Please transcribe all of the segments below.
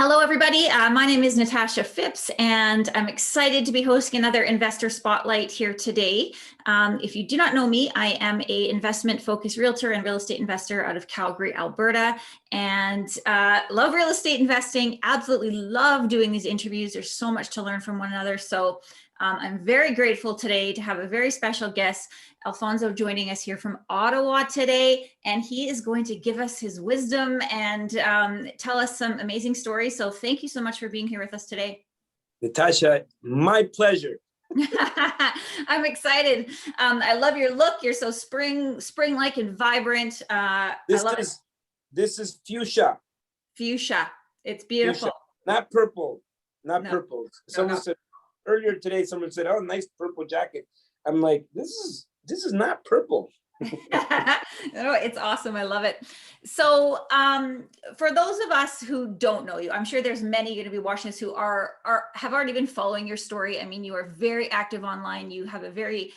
Hello, everybody. My name is Natasha Phipps, and I'm excited to be hosting another Investor Spotlight here today. If you do not know me, I am an investment-focused realtor and real estate investor out of Calgary, Alberta, and love real estate investing. Absolutely love doing these interviews. There's so much to learn from one another. So I'm very grateful today to have a very special guest, Alfonso, joining us here from Ottawa today, and he is going to give us his wisdom and tell us some amazing stories. So thank you so much for being here with us today. Natasha, my pleasure. I'm excited. I love your look. You're so spring-like and vibrant. This is fuchsia. Fuchsia. It's beautiful. Fuchsia. Not purple. Not No. purple. Someone said earlier today, someone said, "Oh, nice purple jacket." I'm like, this is not purple. No, it's awesome. I love it. So for those of us who don't know you, I'm sure there's many going to be watching this who have already been following your story. I mean, you are very active online. You have a very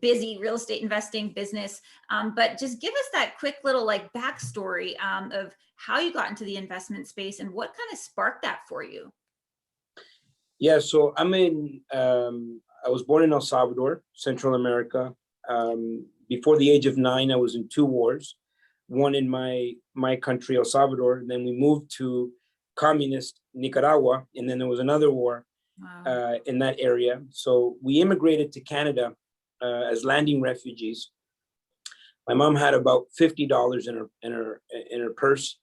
busy real estate investing business. But just give us that quick little backstory of how you got into the investment space and what kind of sparked that for you. Yeah, so I was born in El Salvador, Central America. Before the age of 9, I was in 2 wars, one in my country, El Salvador. And then we moved to communist Nicaragua, and then there was another war in that area. So we immigrated to Canada as landing refugees. My mom had about $50 in her purse,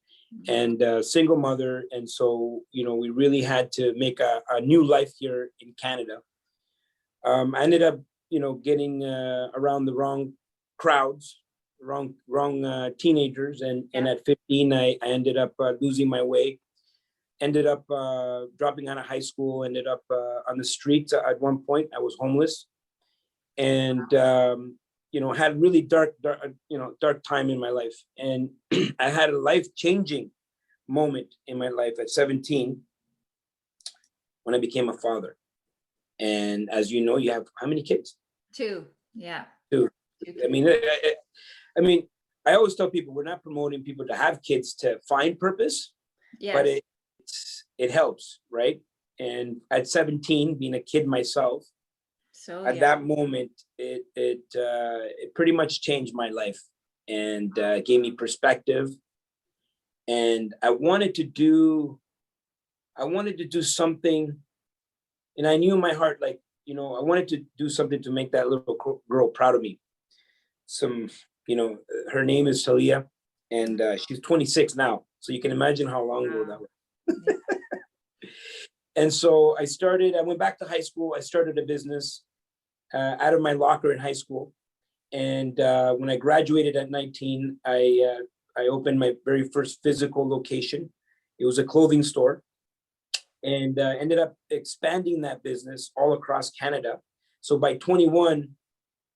and a single mother. And so, we really had to make a new life here in Canada. I ended up, getting around the wrong crowds, wrong teenagers. And at 15, I ended up losing my way, ended up dropping out of high school, ended up on the streets at one point. I was homeless and, had really dark time in my life. And I had a life-changing moment in my life at 17 when I became a father. And as you know, you have how many kids? 2. Yeah. 2. I mean, I always tell people we're not promoting people to have kids to find purpose, but it helps, right? And at 17, being a kid myself, at that moment, it pretty much changed my life and gave me perspective. And I wanted to do something, and I knew in my heart, I wanted to do something to make that little girl proud of me. Her name is Talia, and she's 26 now. So you can imagine how long ago that was. And so I went back to high school. I started a business out of my locker in high school. And when I graduated at 19, I opened my very first physical location. It was a clothing store, and ended up expanding that business all across Canada. So by 21,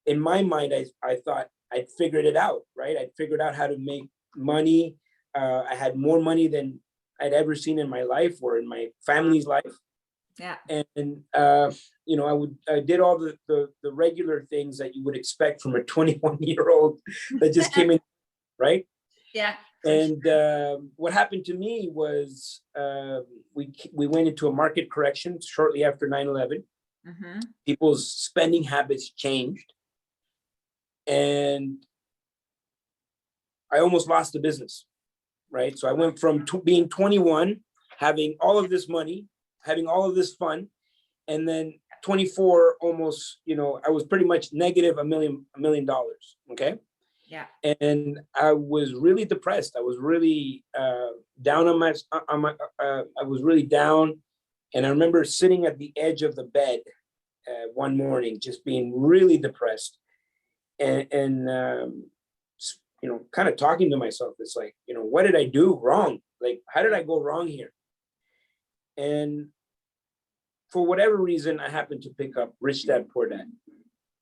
in my mind, I thought I'd figured it out, right? I'd figured out how to make money. I had more money than I'd ever seen in my life or in my family's life. Yeah. And I did all the regular things that you would expect from a 21-year-old that just came in, right? Yeah. And what happened to me was we went into a market correction shortly after 9/11. Mm-hmm. People's spending habits changed, and I almost lost the business, right? So I went from being 21, having all of this money, having all of this fun, and then 24, almost, I was pretty much negative $1 million. Okay. Yeah. And I was really depressed. I was really down I was really down. And I remember sitting at the edge of the bed one morning, just being really depressed and kind of talking to myself. It's like, what did I do wrong? Like, how did I go wrong here? And for whatever reason, I happened to pick up Rich Dad, Poor Dad.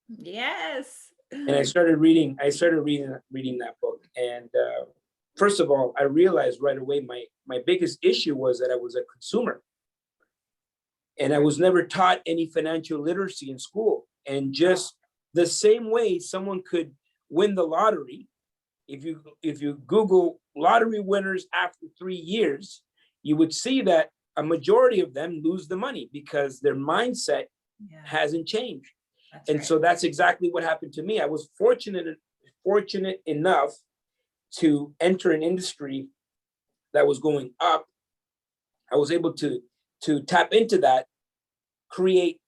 Yes. And I started reading that book. And first of all, I realized right away my biggest issue was that I was a consumer. And I was never taught any financial literacy in school. And just the same way someone could win the lottery, if you Google lottery winners after 3 years, you would see that a majority of them lose the money because their mindset hasn't changed. So that's exactly what happened to me. I was fortunate enough to enter an industry that was going up. I was able to tap into that, create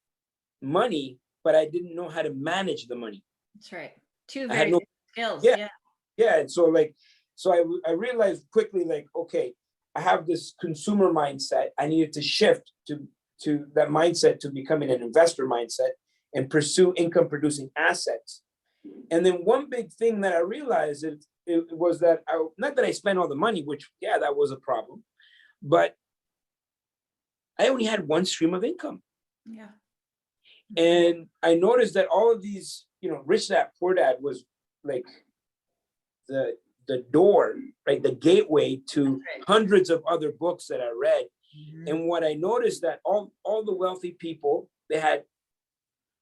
money, but I didn't know how to manage the money. That's right. Two very different skills. Yeah. And so I realized quickly, like, okay, I have this consumer mindset. I needed to shift to that mindset to becoming an investor mindset and pursue income producing assets. And then one big thing that I realized it was that not that I spent all the money, which, that was a problem, but I only had one stream of income. Yeah. And I noticed that all of these, Rich Dad Poor Dad was like the door, right? The gateway to hundreds of other books that I read. And what I noticed that all the wealthy people, they had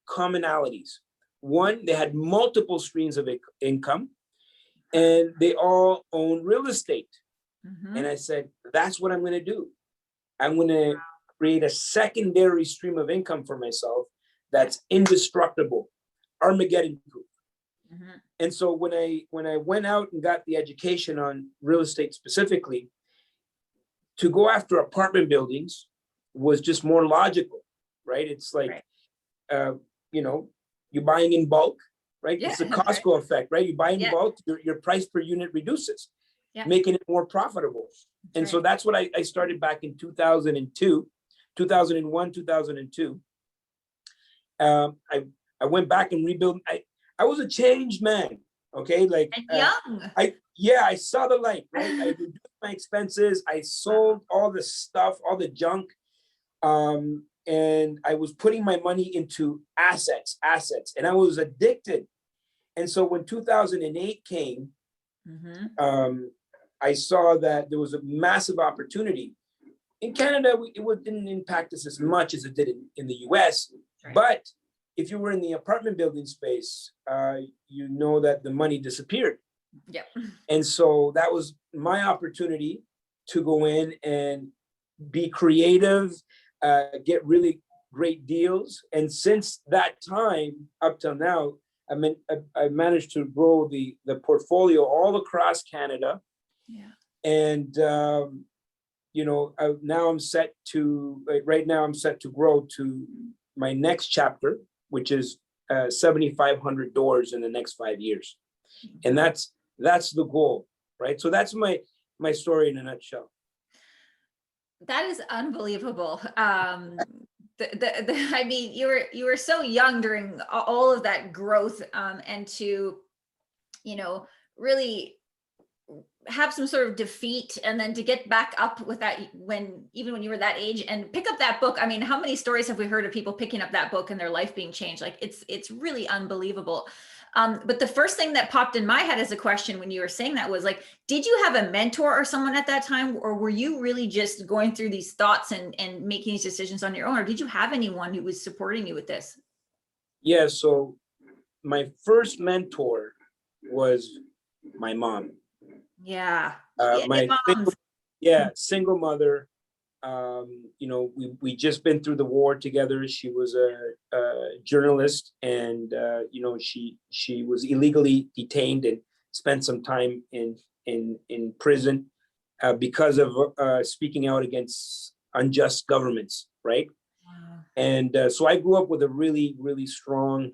commonalities. One, they had multiple streams of income, and they all own real estate. And I said, that's what I'm going to do. I'm going to create a secondary stream of income for myself that's indestructible, Armageddon proof. And so when I went out and got the education on real estate specifically, to go after apartment buildings was just more logical, right? It's like, you're buying in bulk, right? It's the Costco effect, right? You buy in bulk, your price per unit reduces, making it more profitable. And so that's what I started back in 2002, 2001, 2002. I went back and rebuilt. I was a changed man. Okay. Like, young. I saw the light, right? I reduced my expenses. I sold all the stuff, all the junk. And I was putting my money into assets, and I was addicted. And so when 2008 came, I saw that there was a massive opportunity. In Canada, it didn't impact us as much as it did in the US. But if you were in the apartment building space, you know that the money disappeared. And so that was my opportunity to go in and be creative, get really great deals. And since that time up till now, I managed to grow the portfolio all across Canada. And now I'm set to, right now I'm set to grow to my next chapter, which is 7,500 doors in the next 5 years. And that's the goal, right? So that's my story in a nutshell. That is unbelievable. I mean, you were so young during all of that growth, and to, really have some sort of defeat, and then to get back up with that even when you were that age and pick up that book. I mean, how many stories have we heard of people picking up that book and their life being changed? Like, it's really unbelievable. But the first thing that popped in my head as a question when you were saying that was like, did you have a mentor or someone at that time, or were you really just going through these thoughts and making these decisions on your own, or did you have anyone who was supporting you with this? Yeah, so my first mentor was my mom. Single mother. We just been through the war together. She was a journalist, and she was illegally detained and spent some time in prison because of speaking out against unjust governments, right? And so I grew up with a really, really strong,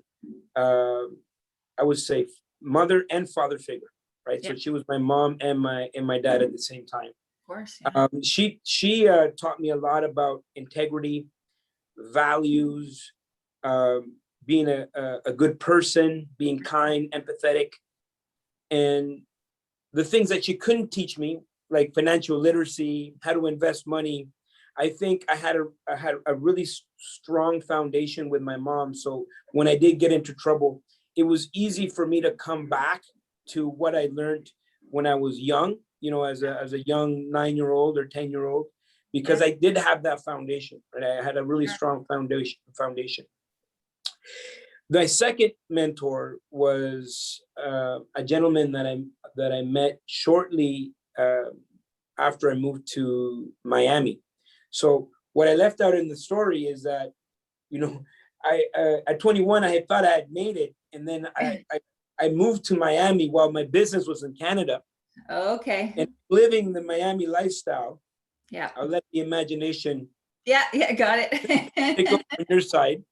I would say, mother and father figure, right? So she was my mom and my dad at the same time. Of course. She taught me a lot about integrity, values, being a good person, being kind, empathetic, and the things that she couldn't teach me, like financial literacy, how to invest money. I think I had a really strong foundation with my mom. So when I did get into trouble, it was easy for me to come back to what I learned when I was young, as a young 9-year-old or 10-year-old, because I did have that foundation, right? I had a really strong foundation. My second mentor was a gentleman that I met shortly after I moved to Miami. So what I left out in the story is that, you know, I at 21, I had thought I had made it. And then I moved to Miami while my business was in Canada. Okay. And living the Miami lifestyle. Yeah. I'll let the imagination. Yeah, got it. Take over on your side.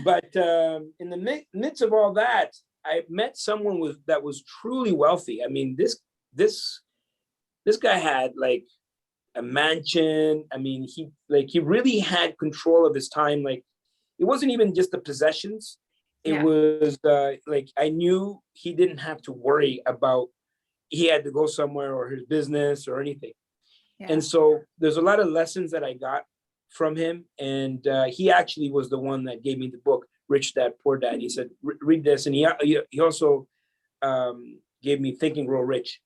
But in the midst of all that, I met someone that was truly wealthy. I mean, this guy had like a mansion. I mean, he really had control of his time. Like, it wasn't even just the possessions. It was like, I knew he didn't have to worry about he had to go somewhere or his business or anything. Yeah. And so there's a lot of lessons that I got from him. And he actually was the one that gave me the book, Rich Dad, Poor Dad. He said, read this. And he also gave me Think and Grow Rich,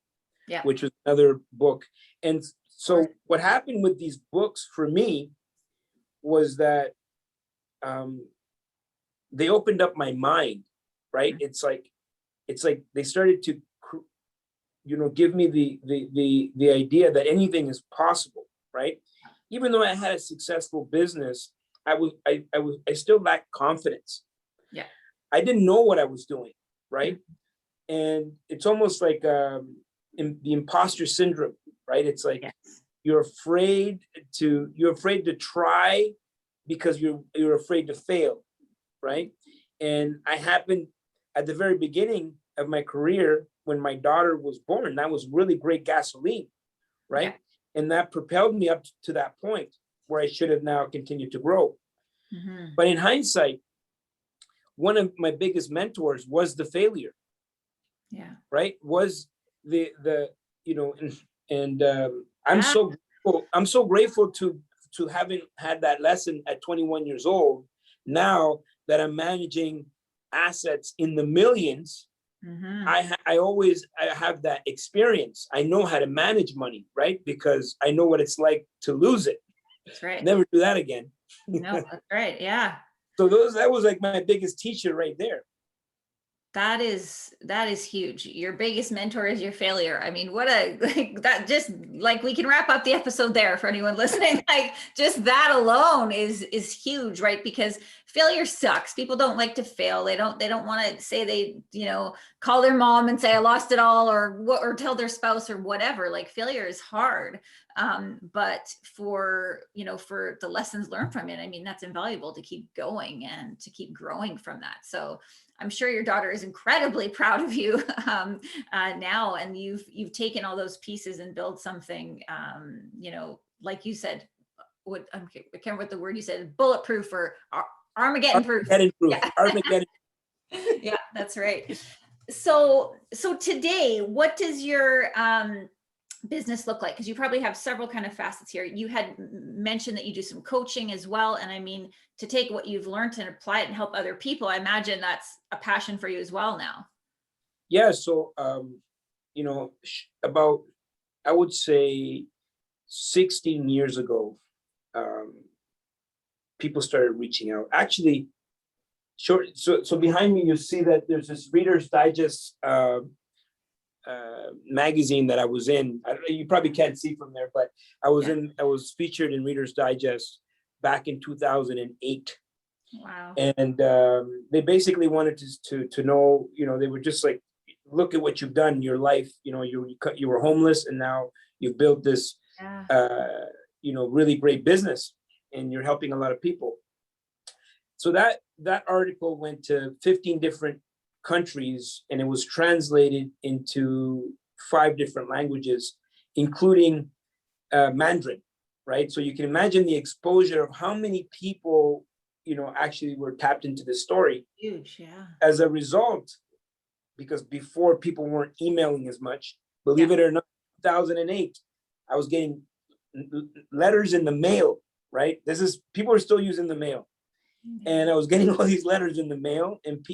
which was another book. And so what happened with these books for me was that they opened up my mind, right? It's like they started to, you know, give me the idea that anything is possible, right? Even though I had a successful business, I still lacked confidence. Yeah, I didn't know what I was doing, right? And it's almost like the imposter syndrome, right? It's like you're afraid to try because you're afraid to fail, right? And I happened at the very beginning of my career, when my daughter was born, that was really great gasoline, right? Yeah. And that propelled me up to that point where I should have now continued to grow. Mm-hmm. But in hindsight, one of my biggest mentors was the failure. Yeah. Right? Was the you know, and I'm so grateful to having had that lesson at 21 years old. Now that I'm managing assets in the millions, mm-hmm. I have that experience. I know how to manage money, right? Because I know what it's like to lose it. That's right. Never do that again. No, that's right. Yeah. So that was like my biggest teacher right there. That is huge. Your biggest mentor is your failure. I mean, we can wrap up the episode there for anyone listening. Like, just that alone is huge, right? Because failure sucks. People don't like to fail. They don't want to say they, you know, call their mom and say I lost it all, or tell their spouse or whatever. Like, failure is hard. But for the lessons learned from it, I mean, that's invaluable to keep going and to keep growing from that. So I'm sure your daughter is incredibly proud of you now, and you've taken all those pieces and built something, you know, like you said, I can't remember what the word you said, bulletproof or Armageddon proof. Armageddon proof. Yeah. Armageddon. Yeah, that's right. So today, what does your business look like? Because you probably have several kind of facets here. You had mentioned that you do some coaching as well. And I mean, to take what you've learned and apply it and help other people, I imagine that's a passion for you as well now. Yeah. So, you know, about, I would say 16 years ago, people started reaching out. Actually, sure. So behind me, you see that there's this Reader's Digest magazine that I was in. I don't know, you probably can't see from there, but I was featured in Reader's Digest back in 2008. Wow. And they basically wanted to know, you know, they were just like, look at what you've done in your life. You know, you were homeless and now you've built this, you know, really great business and you're helping a lot of people. So that article went to 15 different countries, and it was translated into 5 different languages, including Mandarin, right? So you can imagine the exposure of how many people, you know, actually were tapped into this story. Huge, yeah. As a result, because before people weren't emailing as much, believe it or not, 2008, I was getting letters in the mail, right? People are still using the mail. And I was getting all these letters in the mail, and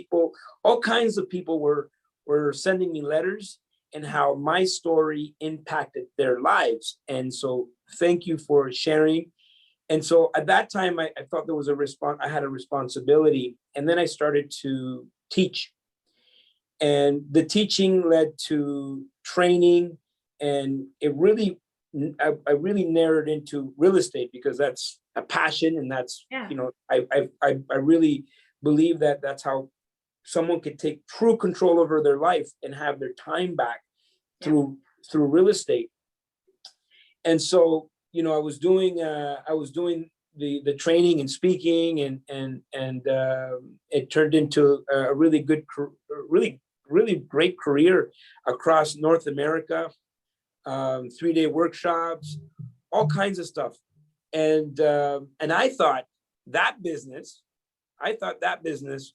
all kinds of people were sending me letters and how my story impacted their lives. And so thank you for sharing. And so at that time, I felt there was I had a responsibility. And then I started to teach. And the teaching led to training. And it really I really narrowed into real estate because that's a passion, and that's, I really believe that that's how someone could take true control over their life and have their time back through real estate. And so, I was doing the training and speaking, and it turned into a really good, really great career across North America. 3-day workshops, all kinds of stuff. And I thought that business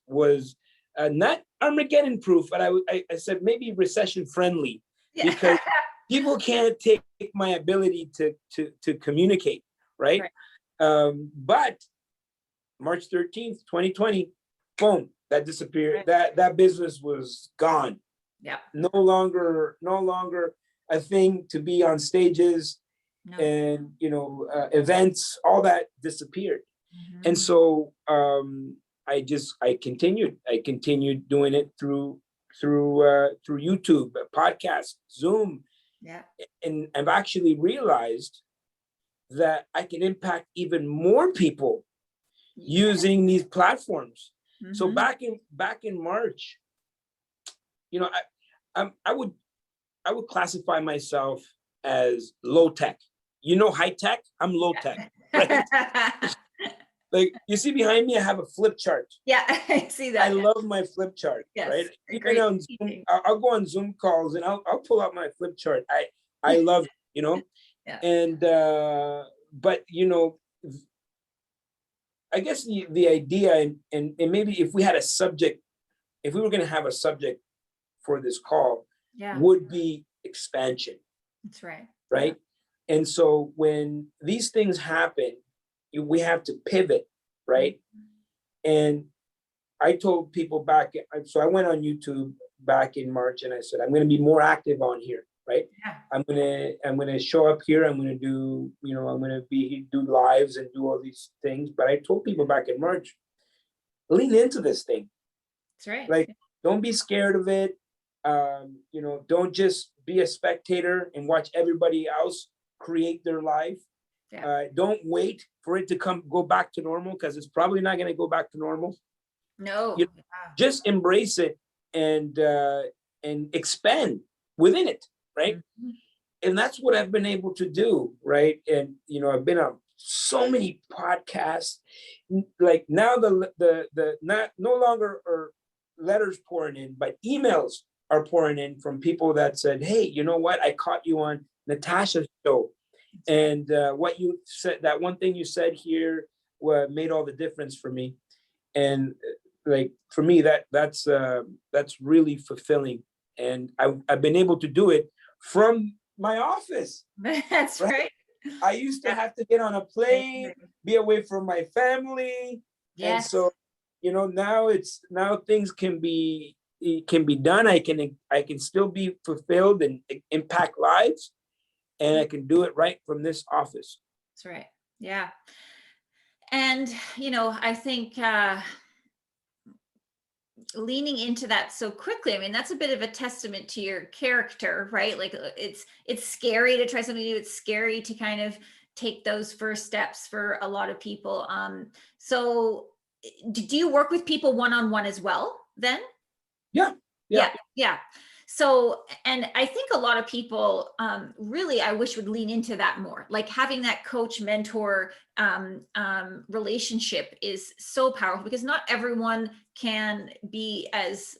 was not Armageddon proof, but I said maybe recession friendly, because people can't take my ability to communicate, right? But March 13th, 2020, boom, that disappeared. That business was gone. No longer a thing to be on stages. And events, all that disappeared. And so I continued doing it through YouTube, podcast, Zoom. And I've actually realized that I can impact even more people using these platforms. So back in March, I would classify myself as low tech. High tech, I'm low tech. Right? Like, you see behind me, I have a flip chart. I see that. I love my flip chart. Right? Even on Zoom, I'll go on Zoom calls and I'll pull out my flip chart. I love it, And but I guess the idea, and maybe if we had a subject, if we were going to have a subject for this call, would be expansion. That's right. Right. And so when these things happen, we have to pivot. Right. And I told people so I went on YouTube back in March and I said, I'm going to be more active on here. Right. I'm going to show up here. I'm going to do, I'm going to do lives and do all these things. But I told people back in March, lean into this thing. That's right. Like, don't be scared of it. Don't just be a spectator and watch everybody else create their life. Don't wait for it to go back to normal, because it's probably not going to go back to normal. No. Just embrace it and expand within it, right? And that's what I've been able to do, right? And I've been on so many podcasts. Like, now no longer are letters pouring in, but emails are pouring in from people that said, hey, you know what? I caught you on Natasha's show. And what you said, that one thing you said here, made all the difference for me. And like, for me, that's really fulfilling. And I've been able to do it from my office. That's right. I used to have to get on a plane, be away from my family. And so, now things can be done. I can still be fulfilled and impact lives, and I can do it right from this office. That's right. Yeah. And, I think leaning into that so quickly, I mean, that's a bit of a testament to your character, right? Like, it's scary to try something new. It's scary to kind of take those first steps for a lot of people. So do you work with people one-on-one as well then? Yeah. So, and I think a lot of people really, I wish, would lean into that more. Like, having that coach mentor relationship is so powerful, because not everyone can be as,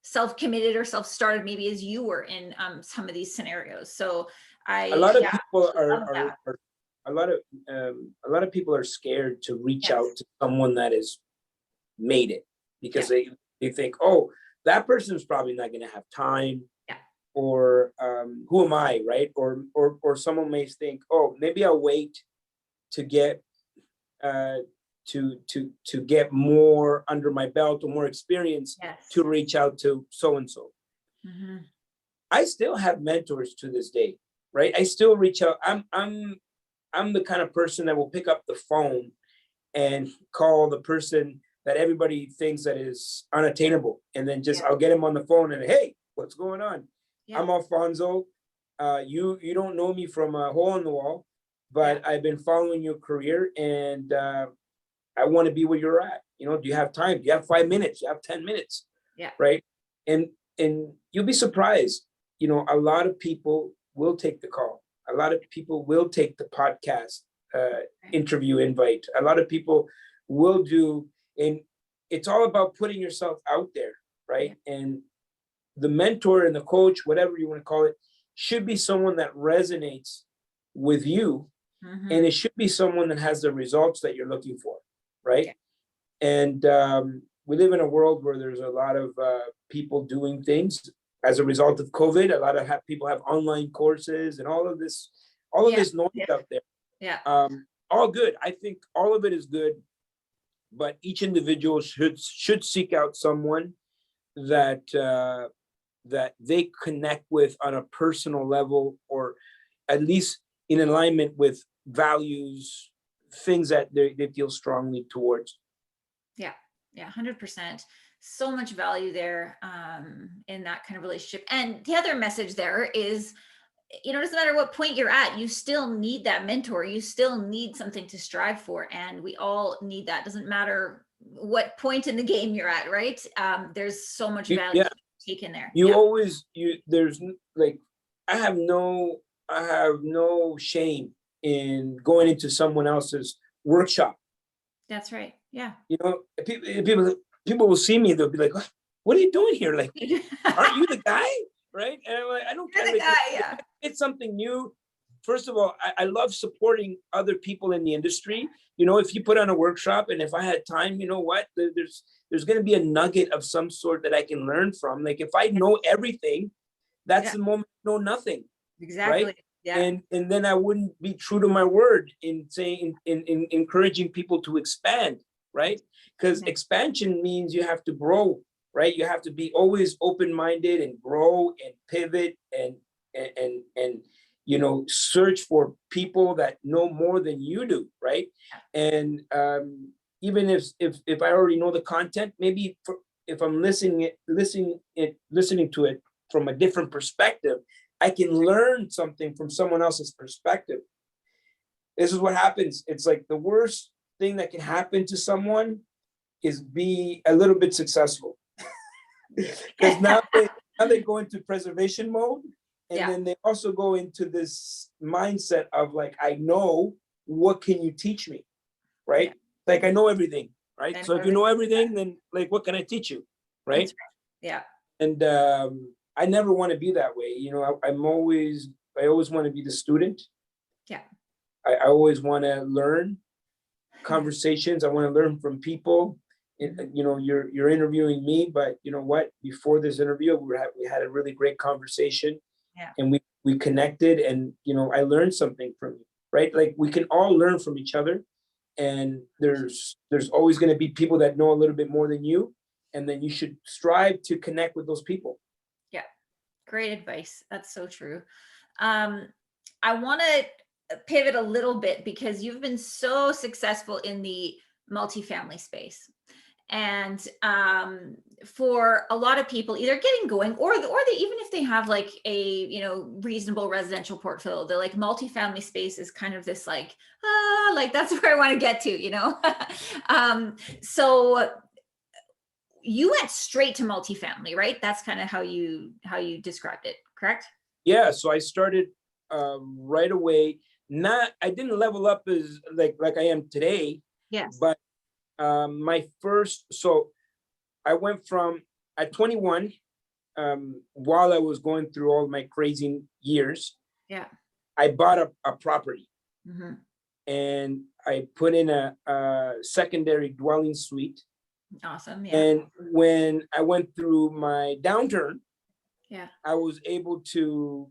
self-committed or self-started maybe as you were in some of these scenarios. So a lot of people a lot of people are scared to reach out to someone that has made it, because they think, oh, that person's probably not going to have time, or who am I, right? Or someone may think, oh, maybe I'll wait to get to get more under my belt or more experience to reach out to so and so. I still have mentors to this day, right? I still reach out. I'm the kind of person that will pick up the phone and call the person that everybody thinks that is unattainable. And then I'll get him on the phone and, hey, what's going on? I'm Alfonso. You don't know me from a hole in the wall, but I've been following your career, and I want to be where you're at. Do you have time? Do you have 5 minutes? Do you have 10 minutes? Yeah. Right. And you'll be surprised. A lot of people will take the call. A lot of people will take the podcast interview invite. A lot of people will do, and it's all about putting yourself out there, right? Yeah. And the mentor and the coach, whatever you want to call it, should be someone that resonates with you, and it should be someone that has the results that you're looking for, right? Yeah. And we live in a world where there's a lot of people doing things as a result of COVID. A lot of people have online courses and all of this noise out there. Yeah. All good. I think all of it is good, but each individual should seek out someone that that they connect with on a personal level, or at least in alignment with values, things that they feel strongly towards. Yeah. Yeah. 100%. So much value there in that kind of relationship. And the other message there is, it doesn't matter what point you're at, you still need that mentor. You still need something to strive for. And we all need that. Doesn't matter what point in the game you're at, right? There's so much value taken there. There's like, I have no shame in going into someone else's workshop. That's right. Yeah. People will see me, they'll be like, what are you doing here? Like, aren't you the guy? Right? And I'm like, I don't care. Like, it's something new. First of all, I love supporting other people in the industry. If you put on a workshop, and if I had time, you know what, there's going to be a nugget of some sort that I can learn from. Like, if I know everything, that's the moment I know nothing. Exactly. Right? Yeah. And then I wouldn't be true to my word in saying, in encouraging people to expand, right? Because expansion means you have to grow, right? You have to be always open-minded and grow and pivot and search for people that know more than you do, right? And even if I already know the content, maybe if I'm listening to it from a different perspective, I can learn something from someone else's perspective. This is what happens. It's like the worst thing that can happen to someone is be a little bit successful. Because now they go into preservation mode, and then they also go into this mindset of like, I know, what can you teach me, right? Like, I know everything, right? So if you know everything, then like, what can I teach you, right? Yeah. And I never want to be that way. I always want to be the student. Yeah. I always want to learn conversations. I want to learn from people. You're interviewing me, but you know what? Before this interview, we had a really great conversation, and we connected, and I learned something from you, right? Like, we can all learn from each other, and there's always going to be people that know a little bit more than you, and then you should strive to connect with those people. Yeah, great advice. That's so true. I want to pivot a little bit, because you've been so successful in the multifamily space. And for a lot of people, either getting going or they, even if they have like a reasonable residential portfolio, they're like, multifamily space is kind of this like that's where I want to get to. So you went straight to multifamily, right? That's kind of how you described it, correct? Yeah. So I started right away. I didn't level up as like I am today. Yes. But so I went from, at 21, while I was going through all my crazy years, I bought a property, and I put in a secondary dwelling suite. Awesome. Yeah. And when I went through my downturn, I was able to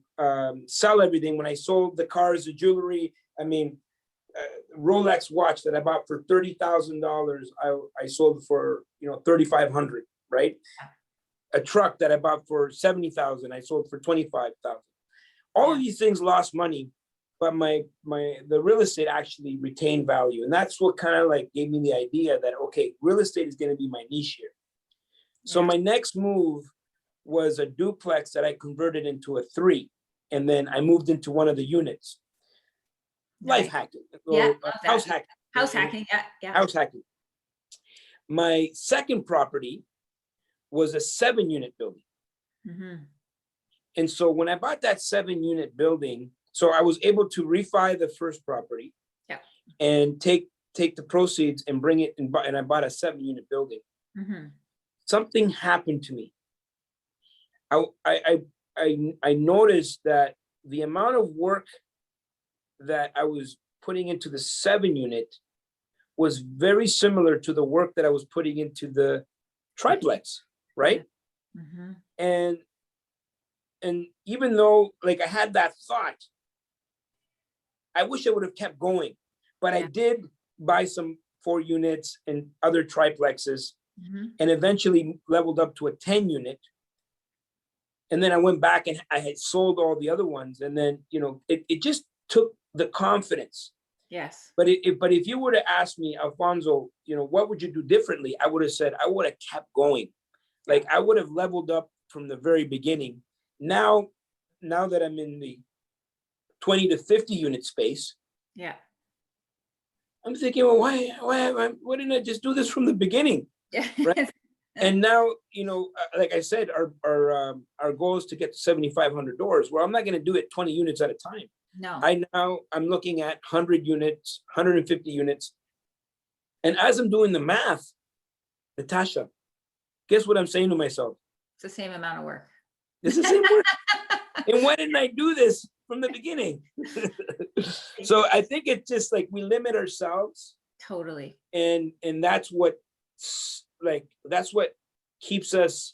sell everything. When I sold the cars, the jewelry, Rolex watch that I bought for $30,000, I sold for $3,500, right? A truck that I bought for $70,000, I sold for $25,000. All of these things lost money, but the real estate actually retained value, and that's what kind of like gave me the idea that, okay, real estate is going to be my niche here. So my next move was a duplex that I converted into a 3. and then I moved into one of the units. Life Nice. hacking, Yeah, or love that. house hacking. House hacking. Yeah, yeah. House hacking. My second property was a 7-unit building. Mm-hmm. And so when I bought that 7-unit building, so I was able to refi the first property, Yeah. and take the proceeds and bring it and I bought a 7-unit building. Mm-hmm. Something happened to me. I noticed that the amount of work that I was putting into the 7-unit was very similar to the work that I was putting into the triplex, right? Mm-hmm. And even though like I had that thought, I wish I would have kept going, but I did buy some 4 units and other triplexes, Mm-hmm. and eventually leveled up to a 10-unit. And then I went back and I had sold all the other ones. And then, it just took the confidence. Yes. But if you were to ask me, Alfonso, what would you do differently? I would have said, I would have kept going. Like I would have leveled up from the very beginning. Now that I'm in the 20 to 50 unit space, Yeah. I'm thinking, well, why didn't I just do this from the beginning? Yeah. Right. And now, like I said, our goal is to get to 7,500 doors. Well, I'm not going to do it 20 units at a time. No. I'm looking at 100 units, 150 units. And as I'm doing the math, Natasha, guess what I'm saying to myself? It's the same amount of work. It's the same work. And why didn't I do this from the beginning? So I think it's just like we limit ourselves. Totally. And that's what keeps us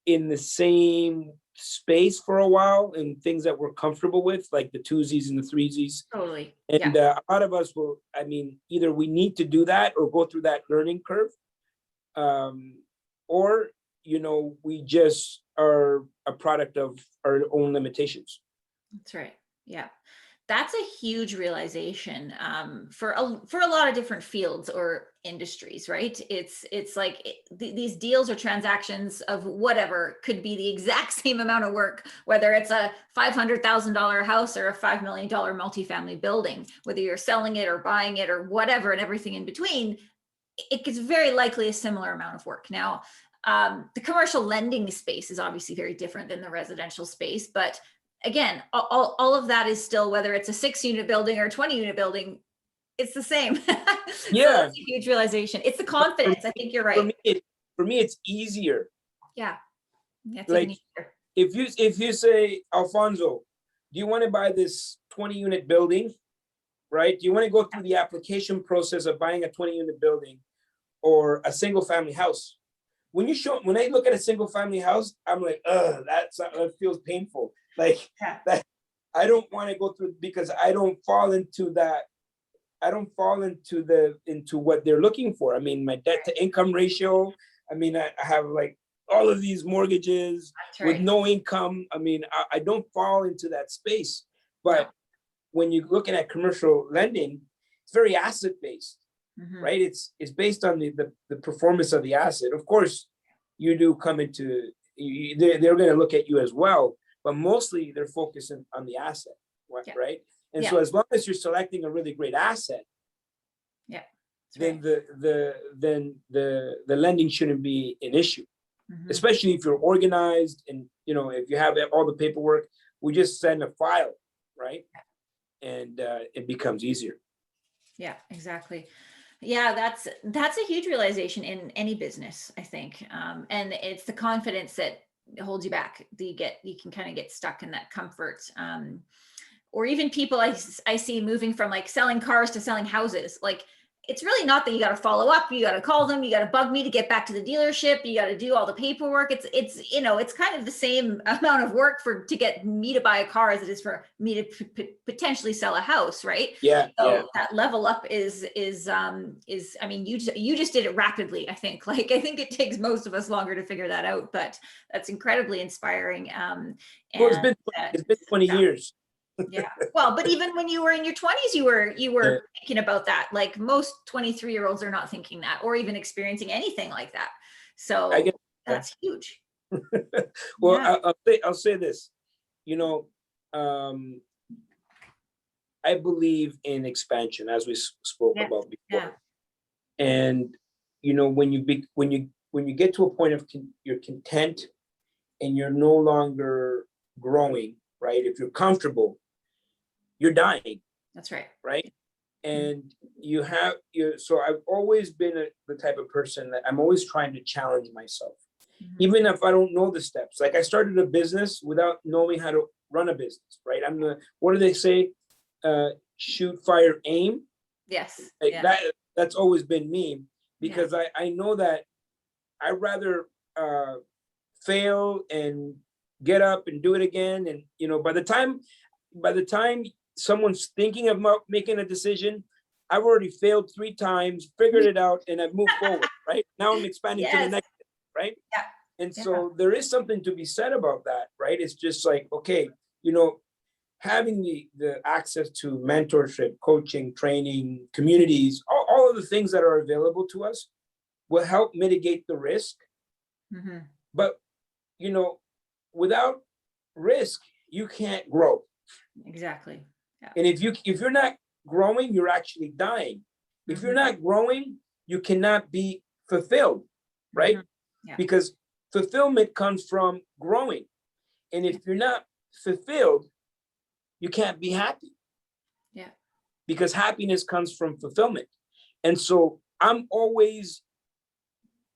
in the same space for a while, and things that we're comfortable with, like the twosies and the threesies. Totally. And a lot of us will, either we need to do that or go through that learning curve. Or, we just are a product of our own limitations. That's right. Yeah. That's a huge realization for a lot of different fields or industries, right? It's like these deals or transactions of whatever could be the exact same amount of work, whether it's a $500,000 house or a $5 million multifamily building, whether you're selling it or buying it or whatever, and everything in between. It gets very likely a similar amount of work. Now, the commercial lending space is obviously very different than the residential space, but again, all of that is still, whether it's a 6-unit building or a 20-unit building, it's the same. Yeah. So that's a huge realization. It's the confidence. I think you're right. For me, it's easier. Yeah. It's like easier. if you say, Alfonso, do you want to buy this 20-unit building? Right? Do you want to go through the application process of buying a 20-unit building or a single family house? When I look at a single family house, I'm like, that feels painful. Like that, I don't want to go through, because I don't fall into that. I don't fall into what they're looking for. I mean, my debt to income ratio. I mean, I have like all of these mortgages with no income. I mean, I don't fall into that space. But when you're looking at commercial lending, it's very asset based, right? It's based on the performance of the asset. Of course, you do come into, they're going to look at you as well, but mostly they're focusing on the asset, right? And so as long as you're selecting a really great asset, then the lending shouldn't be an issue, especially if you're organized and if you have all the paperwork. We just send a file, right? And it becomes easier. Yeah, exactly. Yeah, that's a huge realization in any business, I think. And it's the confidence that holds you back. You can kind of get stuck in that comfort. Or even people I see moving from like selling cars to selling houses. Like, it's really not that you got to follow up. You got to call them. You got to bug me to get back to the dealership. You got to do all the paperwork. It's kind of the same amount of work to get me to buy a car as it is for me to potentially sell a house, right? Yeah. So that level up is I mean, you just did it rapidly. I think it takes most of us longer to figure that out, but that's incredibly inspiring. Well, it's been 20 years. Yeah. Well, but even when you were in your 20s, you were thinking about that. Like most 23-year-olds are not thinking that, or even experiencing anything like that. So that's huge. Well, I'll say this, um, I believe in expansion, as we spoke about before. And when you get to a point of you're content and you're no longer growing, right? If you're comfortable, you're dying. That's right. Right. And so I've always been the type of person that I'm always trying to challenge myself, even if I don't know the steps. Like I started a business without knowing how to run a business, right? What do they say? Shoot, fire, aim. Yes. Like that's always been me, because I know that I'd rather fail and get up and do it again. And by the time someone's thinking of making a decision, I've already failed 3 times, figured it out, and I've moved forward, right? Now I'm expanding to the next, right? Yeah. And so there is something to be said about that, right? It's just like, okay, having the access to mentorship, coaching, training, communities, all of the things that are available to us will help mitigate the risk. But, without risk, you can't grow. Exactly. Yeah. And if you're not growing, you're actually dying. If you're not growing, you cannot be fulfilled, right? Because fulfillment comes from growing. And if you're not fulfilled, you can't be happy. Yeah. Because happiness comes from fulfillment. And so I'm always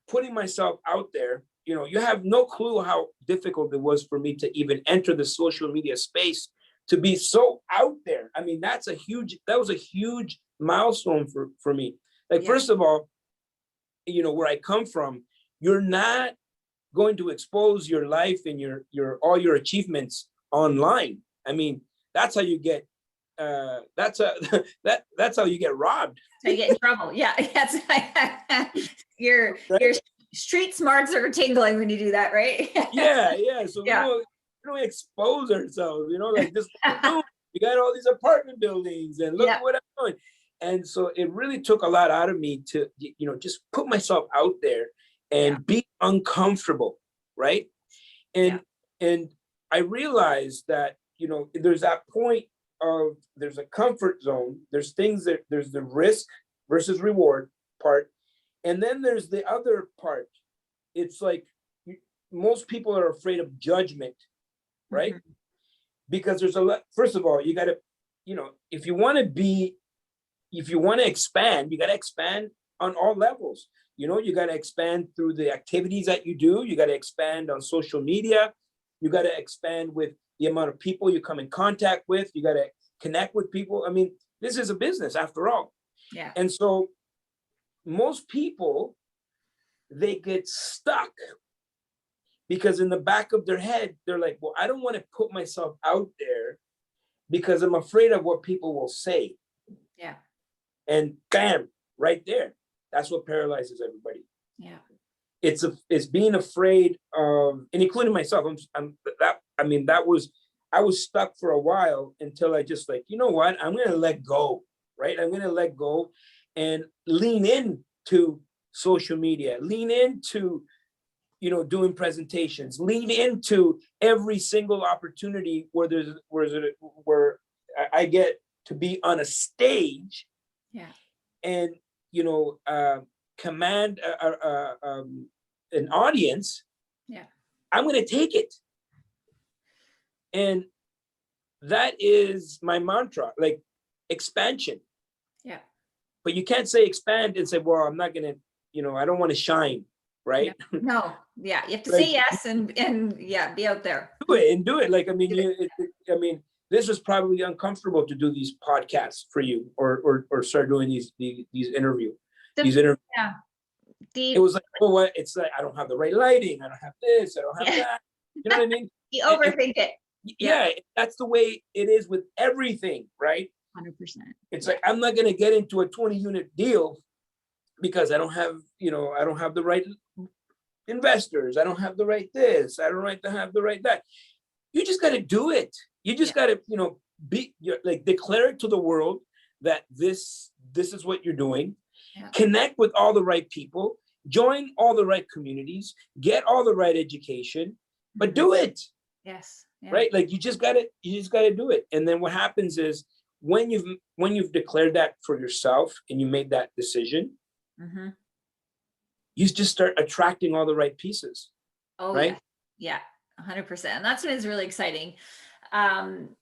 putting myself out there. You have no clue how difficult it was for me to even enter the social media space, to be so out there. I mean, that was a huge milestone for me. Like, first of all, where I come from, you're not going to expose your life and all your achievements online. I mean, that's how you get that's how you get robbed. So you get in trouble. Yeah. Your street smarts are tingling when you do that, right? Yeah. So we don't expose ourselves, like this. You got all these apartment buildings, and look at what I'm doing. And so it really took a lot out of me to, just put myself out there and be uncomfortable, right? And I realized that, there's that point of, there's a comfort zone, there's the risk versus reward part, and then there's the other part. It's like most people are afraid of judgment, right? Because there's a lot. First of all, you got to, if you want to expand, you got to expand on all levels. You got to expand through the activities that you do. You got to expand on social media. You got to expand with the amount of people you come in contact with. You got to connect with people. I mean, this is a business after all. Yeah. And so most people, they get stuck because in the back of their head, they're like, well, I don't want to put myself out there because I'm afraid of what people will say. Yeah. And bam, right there. That's what paralyzes everybody. Yeah. It's being afraid of, and including myself. I was stuck for a while until I just like, you know what? I'm going to let go, right? I'm going to let go and lean into social media, lean into, doing presentations, lean into every single opportunity where I get to be on a stage. Yeah. And, command an audience. Yeah. I'm going to take it. And that is my mantra, like expansion. Yeah. But you can't say expand and say, well, I'm not going to, I don't want to shine, right? No. Yeah. You have to like, say yes and be out there. Do it. Like, I mean, this was probably uncomfortable to do these podcasts for you or start doing these interviews. Yeah. It was like, oh, what? It's like, I don't have the right lighting. I don't have this. I don't have that. You know what I mean? You overthink it. Yeah, that's the way it is with everything, right? 100%. It's like, I'm not going to get into a 20-unit deal because I don't have the right investors. I don't have the right this. I don't have the right that. You just got to do it. You just got to, declare it to the world that this is what you're doing. Yeah. Connect with all the right people, join all the right communities, get all the right education, but do it. Yes. Yeah. right? Like you just gotta do it. And then what happens is when you've declared that for yourself and you made that decision, Mm-hmm. you just start attracting all the right pieces. Oh right? yeah. 100%. And that's what is really exciting. Um,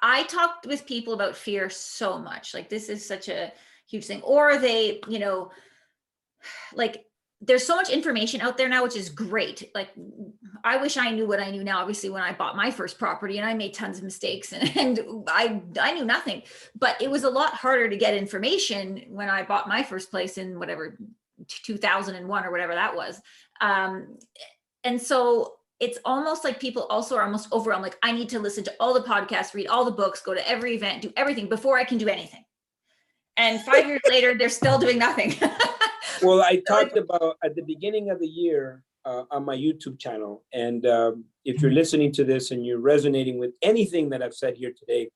I talked with people about fear so much. Like this is such a huge thing. Or they, like there's so much information out there now, which is great. Like I wish I knew what I knew now, obviously, when I bought my first property, and I made tons of mistakes and I knew nothing, but it was a lot harder to get information when I bought my first place in whatever 2001 or whatever that was. And so it's almost like people also are almost overwhelmed. Like I need to listen to all the podcasts, read all the books, go to every event, do everything before I can do anything. And 5 years later, they're still doing nothing. Well, I talked about at the beginning of the year on my YouTube channel. And if you're listening to this and you're resonating with anything that I've said here today,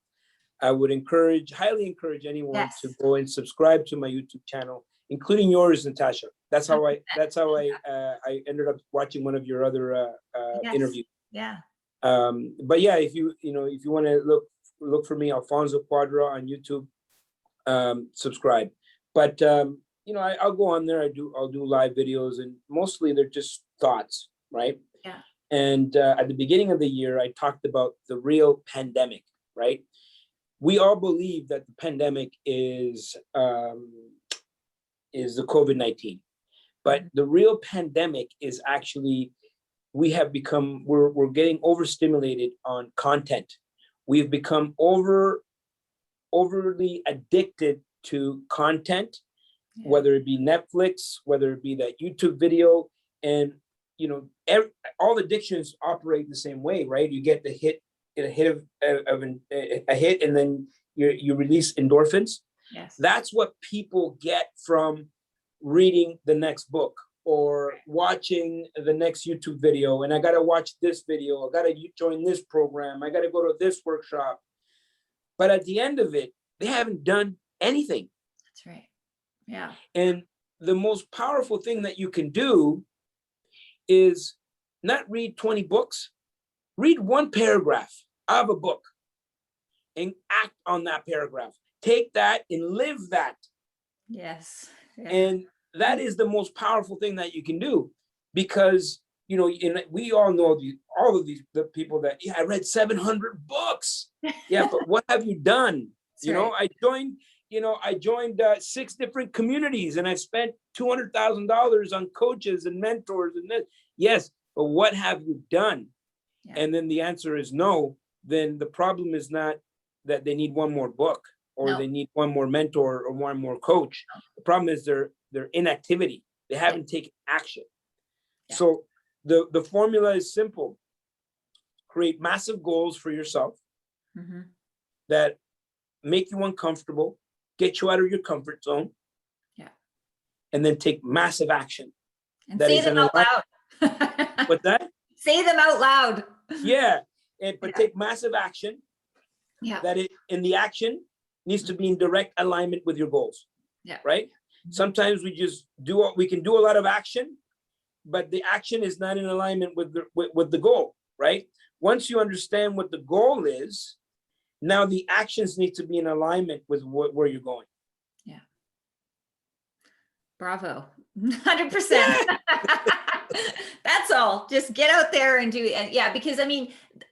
I would highly encourage anyone to go and subscribe to my YouTube channel, including yours, Natasha. That's how I ended up watching one of your other interviews. Yeah. But yeah, if you want to look for me, Alfonso Cuadra on YouTube, subscribe. But I'll go on there. I'll do live videos, and mostly they're just thoughts, right? Yeah. And at the beginning of the year, I talked about the real pandemic, right? We all believe that the pandemic is the COVID-19, but the real pandemic is actually we're getting overstimulated on content. We've become overly addicted to content, whether it be Netflix, whether it be that YouTube video, and all addictions operate the same way, right? You get the hit, a hit, and then you release endorphins. Yes. That's what people get from reading the next book or watching the next YouTube video. And I got to watch this video. I got to join this program. I got to go to this workshop. But at the end of it, they haven't done anything. That's right. Yeah. And the most powerful thing that you can do is not read 20 books, read one paragraph of a book and act on that paragraph. Take that and live that. Yes. Yeah. And that is the most powerful thing that you can do, because we all know the people that I read 700 books. Yeah, but what have you done? Right. I joined 6 different communities, and I spent $200,000 on coaches and mentors and this. Yes, but what have you done? Yeah. And then the answer is no. Then the problem is not that they need one more book or they need one more mentor or one more coach. The problem is their inactivity. They haven't taken action. Yeah. So the formula is simple. Create massive goals for yourself that make you uncomfortable, get you out of your comfort zone. Yeah. And then take massive action. And say them out loud. What's that? Say them out loud. Yeah. But take massive action. Yeah. That in the action needs to be in direct alignment with your goals. Yeah. Right? Sometimes we can do a lot of action, but the action is not in alignment with the goal, right? Once you understand what the goal is, now the actions need to be in alignment with where you're going. Yeah. Bravo. 100%. That's all. Just get out there and do it. Yeah, because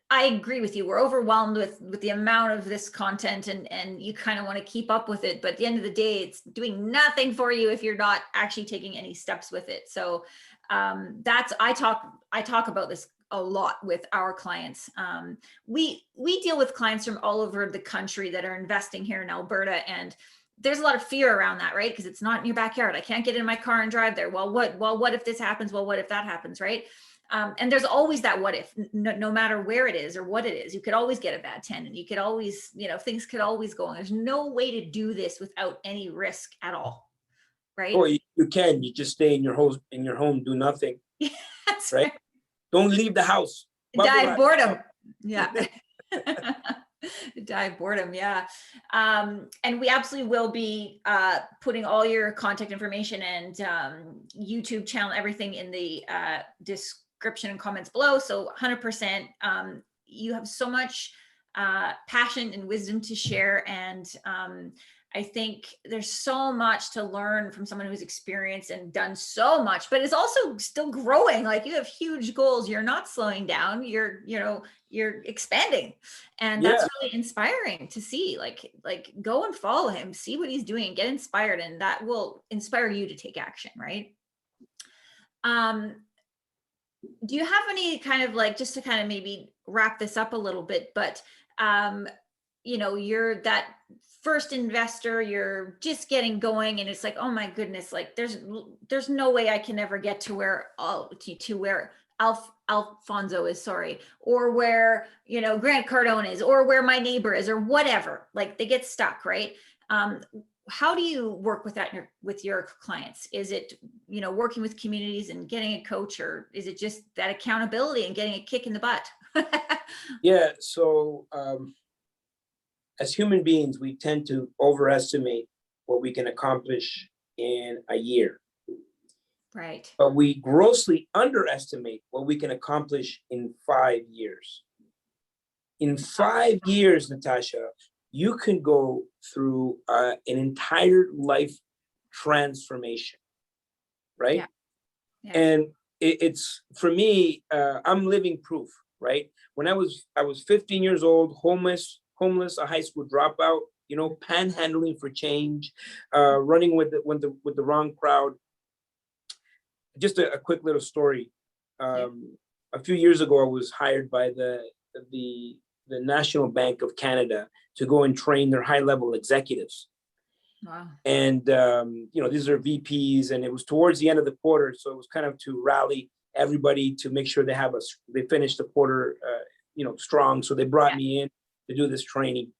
I agree with you. We're overwhelmed with the amount of this content, and you kind of want to keep up with it. But at the end of the day, it's doing nothing for you if you're not actually taking any steps with it. So I talk about this a lot with our clients. We deal with clients from all over the country that are investing here in Alberta, and there's a lot of fear around that, right? Because it's not in your backyard. I can't get in my car and drive there. Well, what if this happens? Well, what if that happens, right? And there's always that what if, no matter where it is or what it is. You could always get a bad tenant. You could always, things could always go on. There's no way to do this without any risk at all, right? Or you can. You just stay in your home, do nothing. That's right? Don't leave the house. Die of boredom. Yeah. Die of boredom. Yeah. And we absolutely will be putting all your contact information and YouTube channel, everything in the description and comments below. So 100%, you have so much passion and wisdom to share. And I think there's so much to learn from someone who's experienced and done so much, but it's also still growing. Like, you have huge goals. You're not slowing down. You're expanding. And that's Yeah. really inspiring to see. Like go and follow him, see what he's doing, get inspired, and that will inspire you to take action, right? Do you have any kind of, like, just to kind of maybe wrap this up a little bit, but you're that first investor, you're just getting going, and it's like, oh my goodness, like there's no way I can ever get to where Alfonso is, sorry, or where Grant Cardone is, or where my neighbor is, or whatever. Like, they get stuck, right? How do you work with that with your clients? Is it working with communities and getting a coach, or is it just that accountability and getting a kick in the butt? Yeah. So as human beings, we tend to overestimate what we can accomplish in a year. Right. But we grossly underestimate what we can accomplish in 5 years. In 5 years, Natasha, you can go through an entire life transformation, right? Yeah. Yeah. And it's, for me, I'm living proof, right? When I was 15 years old, homeless, a high school dropout, panhandling for change, running with the wrong crowd. Just a quick little story. A few years ago, I was hired by the National Bank of Canada to go and train their high-level executives. Wow. And these are VPs, and it was towards the end of the quarter, so it was kind of to rally everybody to make sure they finish the quarter, strong. So they brought me in to do this training.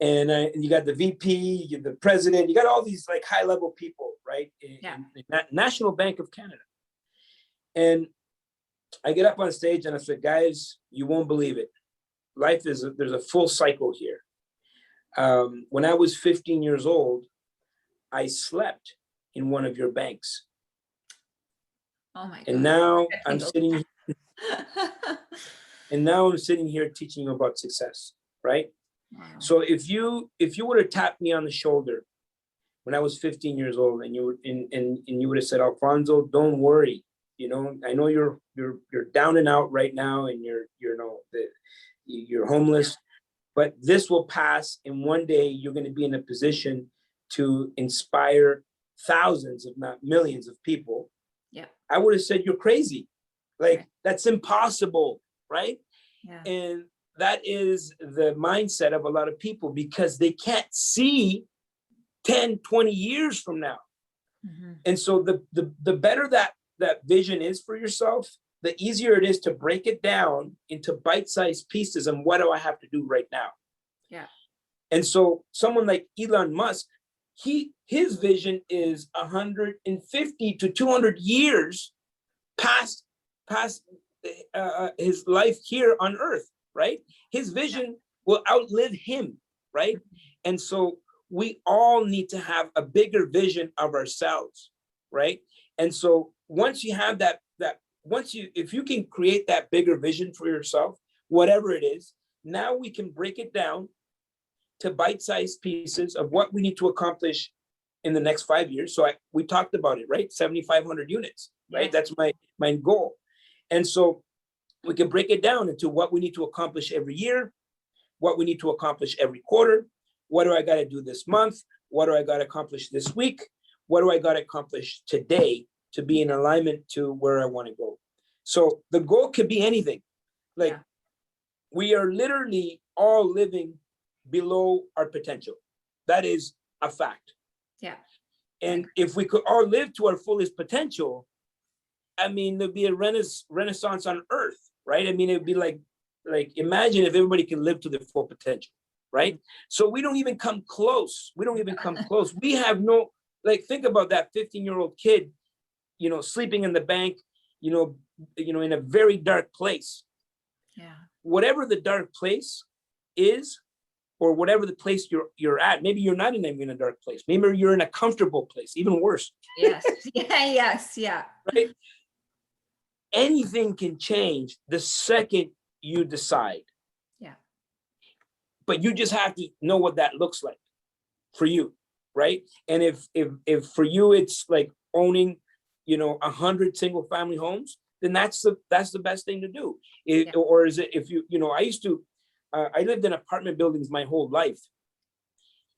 And you got the VP, you get the president, you got all these like high-level people, right? In National Bank of Canada. And I get up on stage and I said, guys, you won't believe it. There's a full cycle here. When I was 15 years old, I slept in one of your banks. Oh my God. And now I'm sitting here teaching you about success, right? Wow. So if you would have tapped me on the shoulder when I was 15 years old, and you would have said, Alfonso, don't worry. I know you're down and out right now, and you're homeless, but this will pass, and one day you're going to be in a position to inspire thousands, if not millions, of people. Yeah. I would have said, you're crazy. Like, that's impossible, right? Yeah. And that is the mindset of a lot of people, because they can't see 10, 20 years from now. Mm-hmm. And so the better that vision is for yourself, the easier it is to break it down into bite-sized pieces. And what do I have to do right now? Yeah. And so someone like Elon Musk, his vision is 150 to 200 years past his life here on Earth, right? His vision will outlive him, right? And so we all need to have a bigger vision of ourselves, right? And so once you have if you can create that bigger vision for yourself, whatever it is, now we can break it down to bite-sized pieces of what we need to accomplish in the next 5 years. So we talked about it, right? 7,500 units, right? Yes. That's my goal. And so we can break it down into what we need to accomplish every year, what we need to accomplish every quarter. What do I got to do this month? What do I got to accomplish this week? What do I got to accomplish today to be in alignment to where I want to go? So the goal could be anything. Like, we are literally all living below our potential. That is a fact. Yeah. And if we could all live to our fullest potential, I mean, there'd be a renaissance on Earth, right? I mean, it'd be like imagine if everybody can live to their full potential, right? So we don't even come close. We have no, think about that 15-year-old kid, sleeping in the bank, in a very dark place. Yeah. Whatever the dark place is, or whatever the place you're at, maybe you're not even in a dark place. Maybe you're in a comfortable place, even worse. Yes. Yeah. Yes. Yeah. Right. anything can change the second you decide. Yeah. But you just have to know what that looks like for you, right? And if for you it's like owning, 100 single family homes, then that's the best thing to do. Or is it if I lived in apartment buildings my whole life,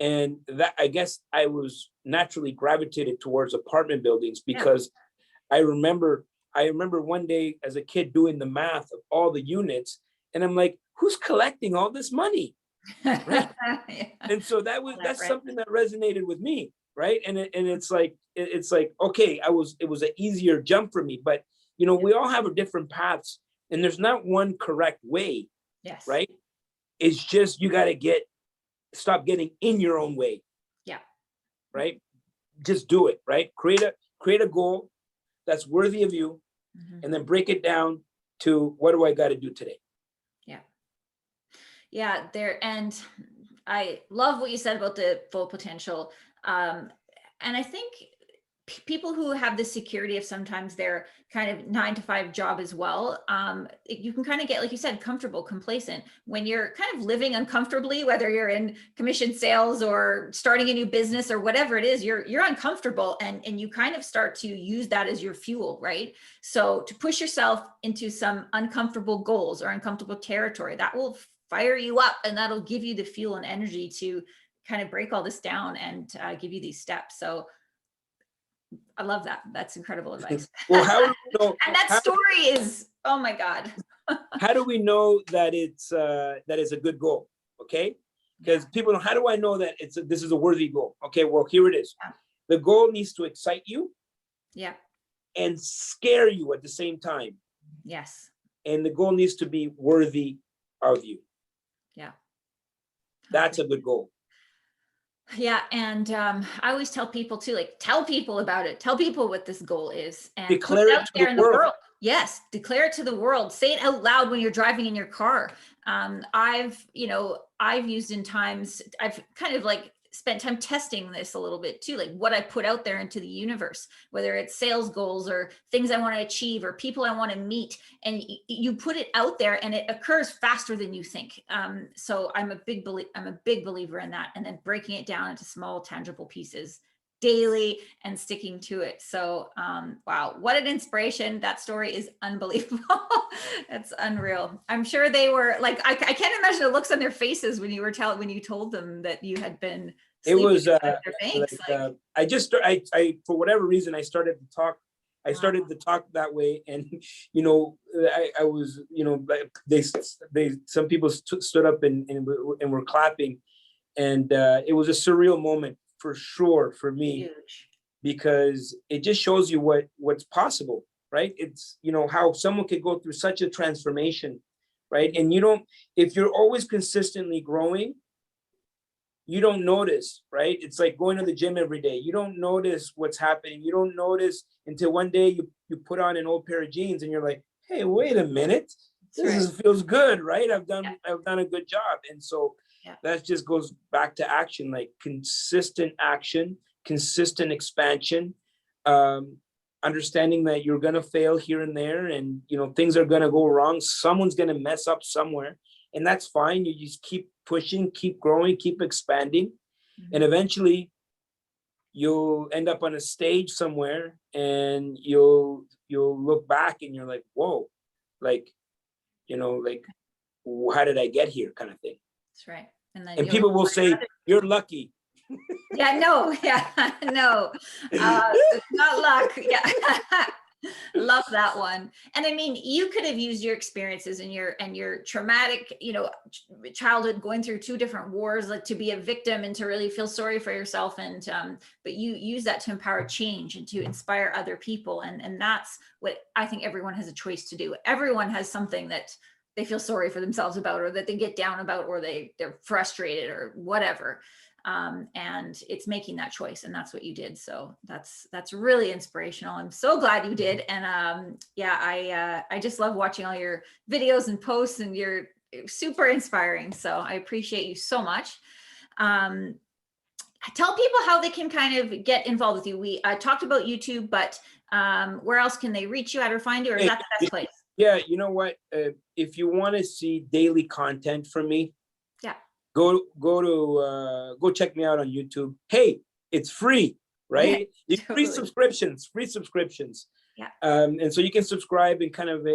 and that I guess I was naturally gravitated towards apartment buildings because I remember one day as a kid doing the math of all the units, and I'm like, who's collecting all this money? Right. And so that's something that resonated with me, right? And it's like okay, it was an easier jump for me, but we all have a different paths, and there's not one correct way. Yes. Right. It's just you got to stop getting in your own way. Yeah. Right. Just do it. Right. Create a goal that's worthy of you, and then break it down to what do I got to do today. Yeah, and I love what you said about the full potential. And I think people who have the security of sometimes their kind of 9-to-5 job as well, you can kind of get, like you said, comfortable, complacent when you're kind of living uncomfortably, whether you're in commission sales or starting a new business or whatever it is, you're uncomfortable, and you kind of start to use that as your fuel, right? So to push yourself into some uncomfortable goals or uncomfortable territory, that will fire you up, and that'll give you the fuel and energy to kind of break all this down and give you these steps. So I love that. That's incredible advice. Well, how do we know? And that story is, oh my God. How do we know that it's a good goal? Okay, because people know, how do I know that this is a worthy goal? Okay, well, here it is. The goal needs to excite you. Yeah. And scare you at the same time. Yes. And the goal needs to be worthy of you. Yeah. That's a good goal. Yeah. And I always tell people too, like, tell people about it. Tell people what this goal is, and declare it out there in the world. Yes. Declare it to the world. Say it out loud when you're driving in your car. I've used in times, I've kind of like spent time testing this a little bit too, like what I put out there into the universe, whether it's sales goals or things I want to achieve or people I want to meet, and you put it out there and it occurs faster than you think. So I'm a big believer in that, and then breaking it down into small tangible pieces daily and sticking to it. So wow, what an inspiration. That story is unbelievable. It's unreal. I'm sure they were like, I can't imagine the looks on their faces when you told them that you had been. It was I for whatever reason I started to talk. That way, and I was, some people stood up and were clapping, and it was a surreal moment for sure for me. Huge. Because it just shows you what's possible, right? It's how someone could go through such a transformation, right? And if you're always consistently growing, you don't notice, right? It's like going to the gym every day. You don't notice what's happening. You don't notice until one day you put on an old pair of jeans and you're like, hey, wait a minute, feels good, right? I've done a good job. And so that just goes back to action, like consistent action, consistent expansion, understanding that you're going to fail here and there, and things are going to go wrong. Someone's going to mess up somewhere, and that's fine. You just keep pushing, keep growing, keep expanding, and eventually you'll end up on a stage somewhere, and you'll look back and you're like, whoa, like how did I get here, kind of thing. That's right. And people will say, you're lucky. No. It's not luck. Yeah. Love that one. And I mean, you could have used your experiences and your traumatic, childhood, going through 2 different wars, like to be a victim and to really feel sorry for yourself. And, but you use that to empower change and to inspire other people. And that's what I think everyone has a choice to do. Everyone has something that they feel sorry for themselves about, or that they get down about, or they're frustrated or whatever. And it's making that choice, and that's what you did. So that's really inspirational. I'm so glad you did. And I just love watching all your videos and posts, and you're super inspiring. So I appreciate you so much. Tell people how they can kind of get involved with you. We talked about YouTube, but Where else can they reach you at or find you, or is that the best place? Yeah, you know what? If you want to see daily content from me, Yeah, go check me out on YouTube. Hey, it's free, right? It's free Totally. subscriptions. Yeah. And so you can subscribe and kind of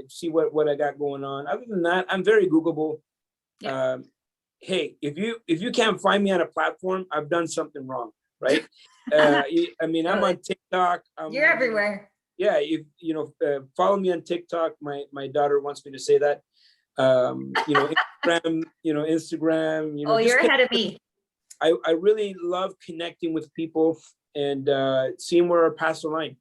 see what I got going on. Other than that, I'm very Googleable. Yeah. Hey, if you can't find me on a platform, I've done something wrong, right? I mean, I'm on TikTok. You're everywhere. Yeah, if you know, follow me on TikTok. My daughter wants me to say that. Instagram, Instagram. Oh, you're ahead of me. I really love connecting with people and seeing where our paths align.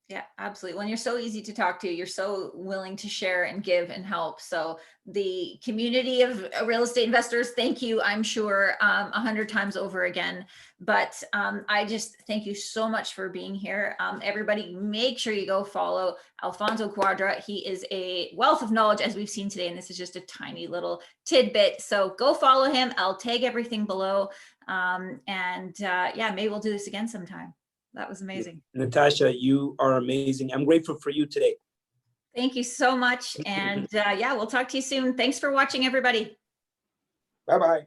Yeah, absolutely. When you're so easy to talk to, you're so willing to share and give and help. So the community of real estate investors, thank you, I'm sure 100 times over again. But I just thank you so much for being here. Everybody, make sure you go follow Alfonso Cuadra. He is a wealth of knowledge, as we've seen today, and this is just a tiny little tidbit. So go follow him. I'll tag everything below. Yeah, maybe we'll do this again sometime. That was amazing. Natasha, you are amazing. I'm grateful for you today. Thank you so much. And yeah, we'll talk to you soon. Thanks for watching, everybody. Bye-bye.